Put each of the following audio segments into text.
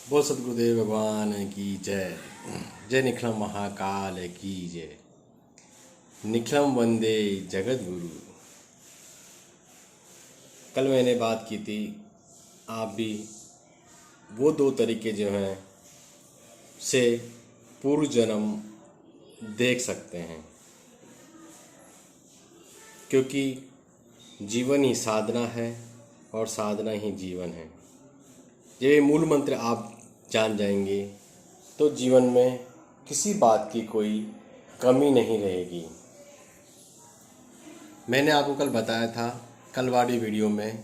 बोल सदगुरुदेव भगवान की जय। जय निखिलम महाकाल की जय। निखिलम वंदे जगत गुरु। कल मैंने बात की थी, आप भी वो दो तरीके जो हैं से पूर्व जन्म देख सकते हैं, क्योंकि जीवन ही साधना है और साधना ही जीवन है। जब ये मूल मंत्र आप जान जाएंगे तो जीवन में किसी बात की कोई कमी नहीं रहेगी। मैंने आपको कल बताया था कल वाली वीडियो में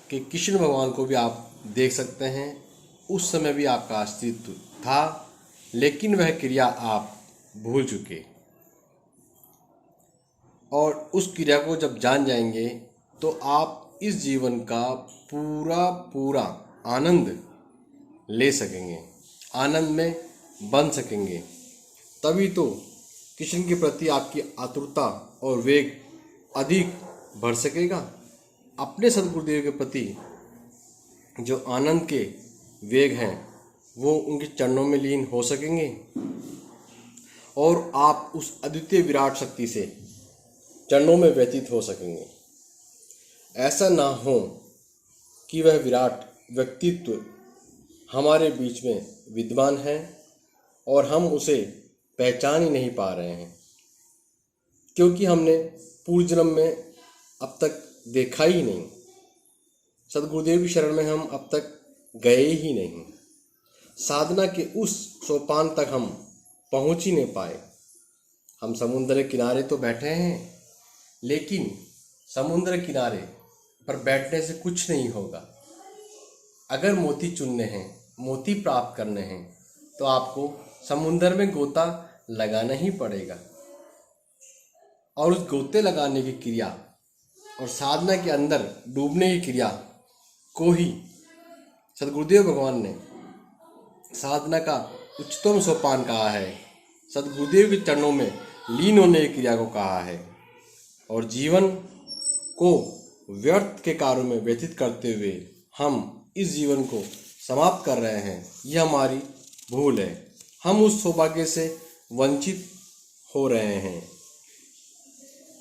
कि कृष्ण भगवान को भी आप देख सकते हैं। उस समय भी आपका अस्तित्व था, लेकिन वह क्रिया आप भूल चुके, और उस क्रिया को जब जान जाएंगे तो आप इस जीवन का पूरा पूरा आनंद ले सकेंगे, आनंद में बन सकेंगे। तभी तो कृष्ण के प्रति आपकी आतुरता और वेग अधिक बढ़ सकेगा। अपने सदगुरुदेव के प्रति जो आनंद के वेग हैं वो उनके चरणों में लीन हो सकेंगे, और आप उस अद्वितीय विराट शक्ति से चरणों में व्यतीत हो सकेंगे। ऐसा ना हो कि वह विराट व्यक्तित्व हमारे बीच में विद्यमान है और हम उसे पहचान ही नहीं पा रहे हैं, क्योंकि हमने पूर्व जन्म में अब तक देखा ही नहीं। सदगुरुदेव की शरण में हम अब तक गए ही नहीं। साधना के उस सोपान तक हम पहुंच ही नहीं पाए। हम समुद्र के किनारे तो बैठे हैं, लेकिन समुद्र किनारे पर बैठने से कुछ नहीं होगा। अगर मोती चुनने हैं, मोती प्राप्त करने हैं, तो आपको समुद्र में गोता लगाना ही पड़ेगा। और उस गोते लगाने की क्रिया और साधना के अंदर डूबने की क्रिया को ही सदगुरुदेव भगवान ने साधना का उच्चतम सोपान कहा है। सदगुरुदेव के चरणों में लीन होने की क्रिया को कहा है। और जीवन को व्यर्थ के कार्यों में व्यतीत करते हुए हम इस जीवन को समाप्त कर रहे हैं, यह हमारी भूल है। हम उस सौभाग्य से वंचित हो रहे हैं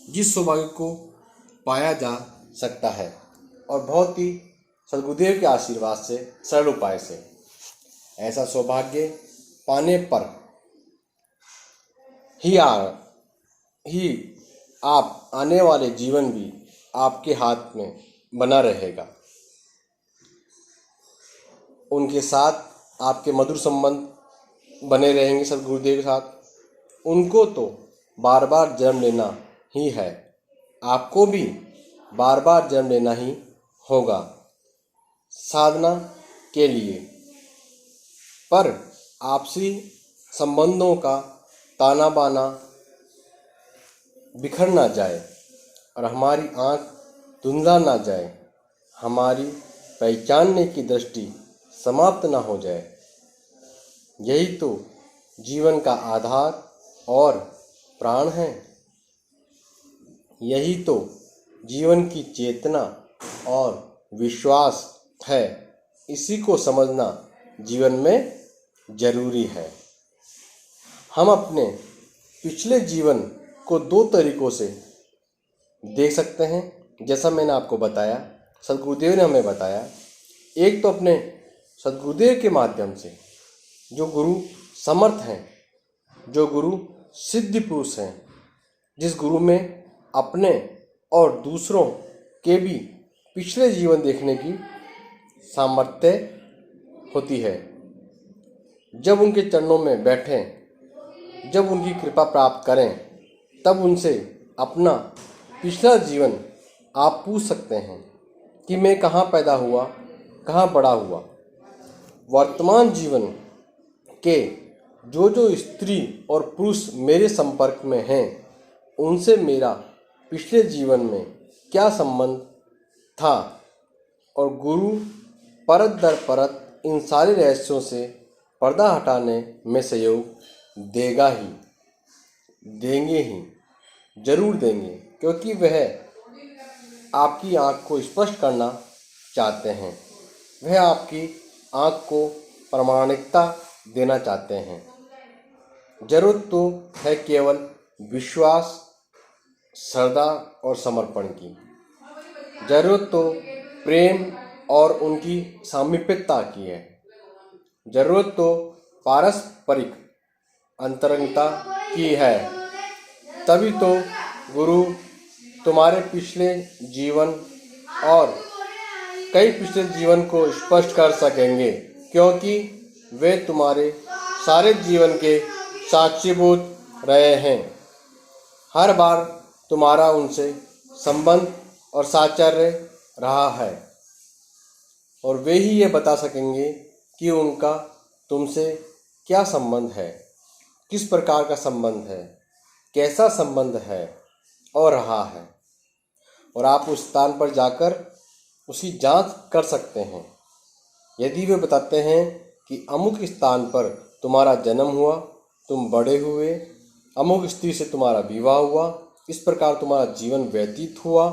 जिस सौभाग्य को पाया जा सकता है, और बहुत ही सदगुरुदेव के आशीर्वाद से, सरल उपाय से। ऐसा सौभाग्य पाने पर ही आप आने वाले जीवन भी आपके हाथ में बना रहेगा। उनके साथ आपके मधुर संबंध बने रहेंगे। सदगुरुदेव के साथ उनको तो बार बार जन्म लेना ही है, आपको भी बार बार जन्म लेना ही होगा साधना के लिए। पर आपसी संबंधों का ताना बाना बिखर ना जाए और हमारी आँख धुंधला ना जाए, हमारी पहचानने की दृष्टि समाप्त ना हो जाए। यही तो जीवन का आधार और प्राण है। यही तो जीवन की चेतना और विश्वास है। इसी को समझना जीवन में जरूरी है। हम अपने पिछले जीवन को दो तरीकों से देख सकते हैं, जैसा मैंने आपको बताया, सदगुरुदेव ने हमें बताया। एक तो अपने सदगुरुदेव के माध्यम से, जो गुरु समर्थ हैं, जो गुरु सिद्ध पुरुष हैं, जिस गुरु में अपने और दूसरों के भी पिछले जीवन देखने की सामर्थ्य होती है। जब उनके चरणों में बैठें, जब उनकी कृपा प्राप्त करें, तब उनसे अपना पिछला जीवन आप पूछ सकते हैं कि मैं कहाँ पैदा हुआ, कहाँ बड़ा हुआ। वर्तमान जीवन के जो जो स्त्री और पुरुष मेरे संपर्क में हैं, उनसे मेरा पिछले जीवन में क्या संबंध था, और गुरु परत दर परत इन सारे रहस्यों से पर्दा हटाने में सहयोग देगा ही, देंगे ही, जरूर देंगे, क्योंकि वह आपकी आँख को स्पष्ट करना चाहते हैं। वह आपकी आँख को प्रामाणिकता देना चाहते हैं। जरूरत तो है केवल विश्वास, श्रद्धा और समर्पण की। जरूरत तो प्रेम और उनकी सामीप्यता की है। जरूरत तो पारस्परिक अंतरंगता की है। तभी तो गुरु तुम्हारे पिछले जीवन और कई पिछले जीवन को स्पष्ट कर सकेंगे, क्योंकि वे तुम्हारे सारे जीवन के साक्षीभूत रहे हैं। हर बार तुम्हारा उनसे संबंध और साहचर्य रहा है, और वे ही ये बता सकेंगे कि उनका तुमसे क्या संबंध है, किस प्रकार का संबंध है, कैसा संबंध है और रहा है। और आप उस स्थान पर जाकर उसकी जांच कर सकते हैं। यदि वे बताते हैं कि अमुक स्थान पर तुम्हारा जन्म हुआ, तुम बड़े हुए, अमुक स्त्री से तुम्हारा विवाह हुआ, इस प्रकार तुम्हारा जीवन व्यतीत हुआ,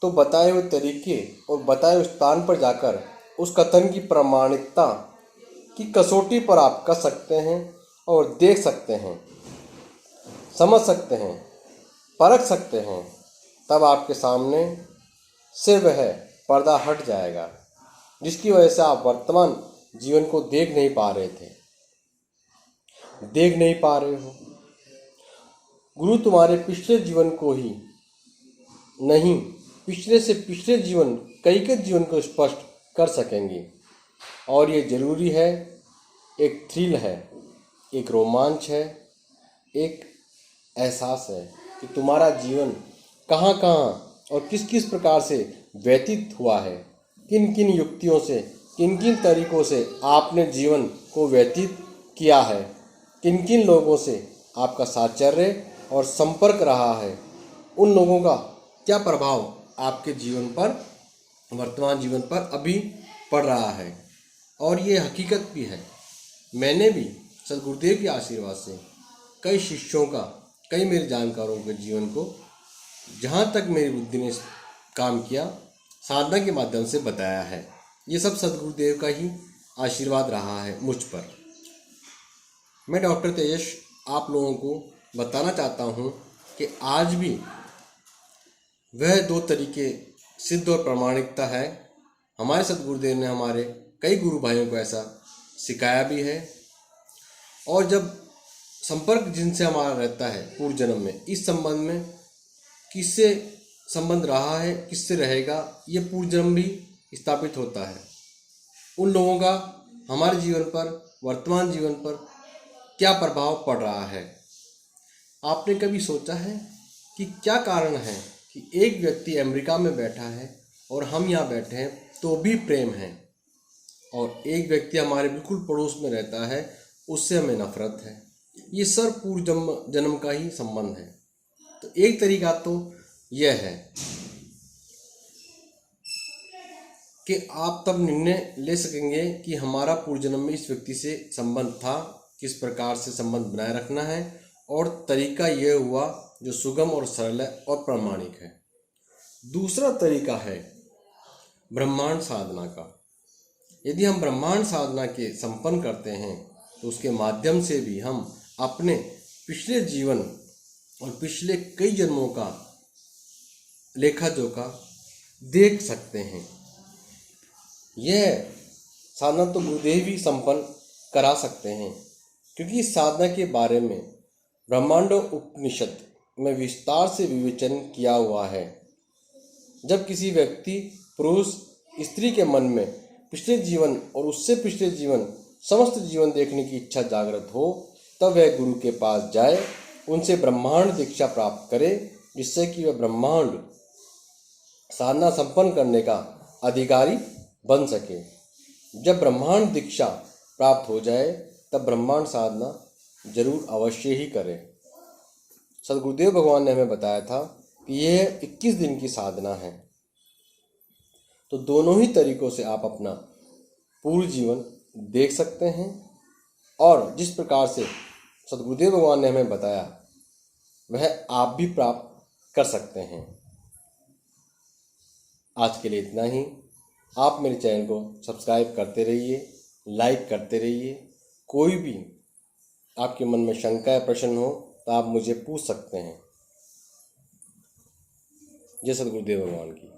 तो बताए हुए तरीके और बताए हुए स्थान पर जाकर उस कथन की प्रामाणिकता की कसौटी पर आप कर सकते हैं और देख सकते हैं, समझ सकते हैं, परख सकते हैं। तब आपके सामने से वह पर्दा हट जाएगा जिसकी वजह से आप वर्तमान जीवन को देख नहीं पा रहे थे, देख नहीं पा रहे हो। गुरु तुम्हारे पिछले जीवन को ही नहीं, पिछले से पिछले जीवन, कई के जीवन को स्पष्ट कर सकेंगे। और ये जरूरी है, एक थ्रिल है, एक रोमांच है, एक एहसास है कि तुम्हारा जीवन कहाँ कहाँ और किस किस प्रकार से व्यतीत हुआ है, किन किन युक्तियों से, किन किन तरीकों से आपने जीवन को व्यतीत किया है, किन किन लोगों से आपका साहचर्य और संपर्क रहा है, उन लोगों का क्या प्रभाव आपके जीवन पर, वर्तमान जीवन पर अभी पड़ रहा है। और ये हकीकत भी है। मैंने भी सदगुरुदेव के आशीर्वाद से कई शिष्यों का, कई मेरे जानकारों के जीवन को, जहाँ तक मेरी बुद्धि ने काम किया, साधना के माध्यम से बताया है। ये सब सदगुरुदेव का ही आशीर्वाद रहा है मुझ पर। मैं डॉक्टर तेजस आप लोगों को बताना चाहता हूँ कि आज भी वह दो तरीके सिद्ध और प्रामाणिकता है। हमारे सदगुरुदेव ने हमारे कई गुरु भाइयों को ऐसा सिखाया भी है। और जब संपर्क जिनसे हमारा रहता है पूर्व जन्म में, इस संबंध में किससे संबंध रहा है, किससे रहेगा, ये पूर्व जन्म भी स्थापित होता है। उन लोगों का हमारे जीवन पर, वर्तमान जीवन पर क्या प्रभाव पड़ रहा है। आपने कभी सोचा है कि क्या कारण है कि एक व्यक्ति अमेरिका में बैठा है और हम यहाँ बैठे हैं तो भी प्रेम है, और एक व्यक्ति हमारे बिल्कुल पड़ोस में रहता है, उससे हमें नफरत है। ये सब पूर्व जन्म का ही संबंध है। तो एक तरीका तो यह है कि आप तब निर्णय ले सकेंगे कि हमारा पूर्व जन्म में इस व्यक्ति से संबंध था, किस प्रकार से संबंध बनाए रखना है, और तरीका यह हुआ जो सुगम और सरल है और प्रामाणिक है। दूसरा तरीका है ब्रह्मांड साधना का। यदि हम ब्रह्मांड साधना के संपन्न करते हैं तो उसके माध्यम से भी हम अपने पिछले जीवन और पिछले कई जन्मों का लेखा जोखा देख सकते हैं। यह साधना तो गुरुदेव ही संपन्न करा सकते हैं, क्योंकि इस साधना के बारे में ब्रह्मांडों उपनिषद में विस्तार से विवेचन किया हुआ है। जब किसी व्यक्ति, पुरुष, स्त्री के मन में पिछले जीवन और उससे पिछले जीवन, समस्त जीवन देखने की इच्छा जागृत हो, तब वह गुरु के पास जाए, उनसे ब्रह्मांड दीक्षा प्राप्त करे, जिससे कि वह ब्रह्मांड साधना संपन्न करने का अधिकारी बन सके। जब ब्रह्मांड दीक्षा प्राप्त हो जाए तब ब्रह्मांड साधना जरूर अवश्य ही करें। सदगुरुदेव भगवान ने हमें बताया था कि यह 21 दिन की साधना है। तो दोनों ही तरीकों से आप अपना पूर्व जीवन देख सकते हैं, और जिस प्रकार से सदगुरुदेव भगवान ने हमें बताया वह आप भी प्राप्त कर सकते हैं। आज के लिए इतना ही। आप मेरे चैनल को सब्सक्राइब करते रहिए लाइक करते रहिए। कोई भी आपके मन में शंका या प्रश्न हो तो आप मुझे पूछ सकते हैं। जय सद्गुरुदेव भगवान की।